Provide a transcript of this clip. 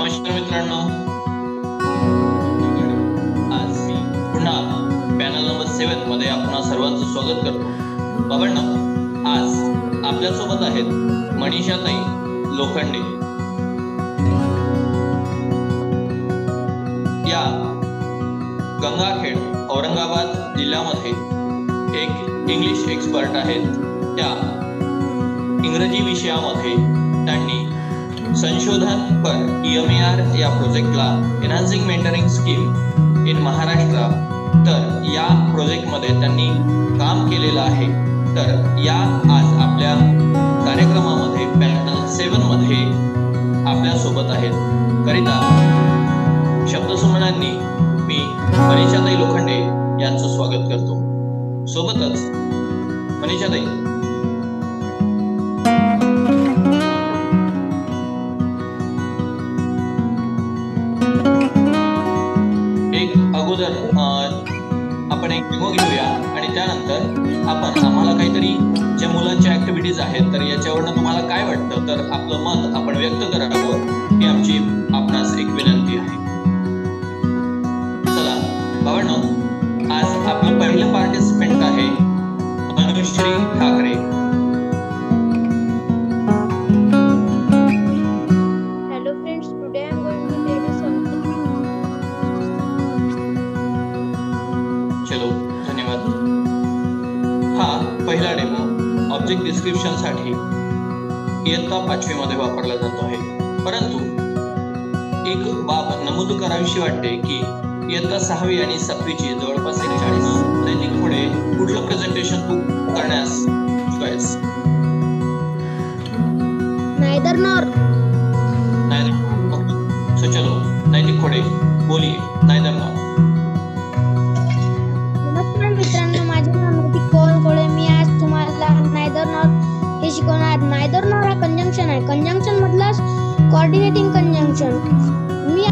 नमस्कार मित्रांनो, आज मी पुन्हा पॅनल नंबर 7 मध्ये आपणा सर्वांचं स्वागत करतो। बाबांनो, आज आपल्या सोबत आहेत मनीषाताई लोखंडे। या गंगाखेड औरंगाबाद जिल्ह्यामध्ये एक इंग्लिश एक्सपर्ट आहेत। त्या इंग्रजी विषयामध्ये त्यांनी संशोधन पर EMAR या प्रोजेक्टला enhancing mentoring scheme in Maharashtra, तर या प्रोजेक्टमध्ये त्यांनी काम केलेलं आहे। तर या आज आपल्या कार्यक्रमामध्ये पॅनल 7 मध्ये आपल्या सोबत आहेत। करिता शब्दसुमनांनी मी मनीषाताई लोखंडे यांचं स्वागत करतो। सोबतच मनीषाताई, अगोदर आपण एक डेमो घेऊया आणि त्यानंतर आपण आम्हाला काहीतरी ज्या मुलांच्या ऍक्टिव्हिटीज आहेत तर याच्यावरनं तुम्हाला काय वाटतं तर आपलं मत आपण व्यक्त करावं ही आमची आपणास एक विनंती आहे। चला बाबांनो, आज आपलं पहिलं पार्टिसिपेंट आहे अनुश्री ठाकरे। पहिला डेमो ऑब्जेक्ट डिस्क्रिप्शन साठी इयत्ता 5वी मध्ये वापरला जातो आहे, परंतु एक बाब नमूद करावीशी वाटते की इयत्ता 6वी आणि 7वी ची जवळपास 41 नैतिक पुढे पुढलं प्रेझेंटेशन तू करण्यास चॉईस नाइदर नॉर सो चलो नैतिक पुढे बोलिए नाइदर नॉर। नमस्कार मित्रांनो, माझे नाव नैतिक कोळे। मी आज तुम्हाला नाइदर नॉर हे शिकवणार। नाइदर नॉर हा कंजंक्शन आहे। कंजंक्शन मधला कोऑर्डिनेटिंग कंजंक्शन। मी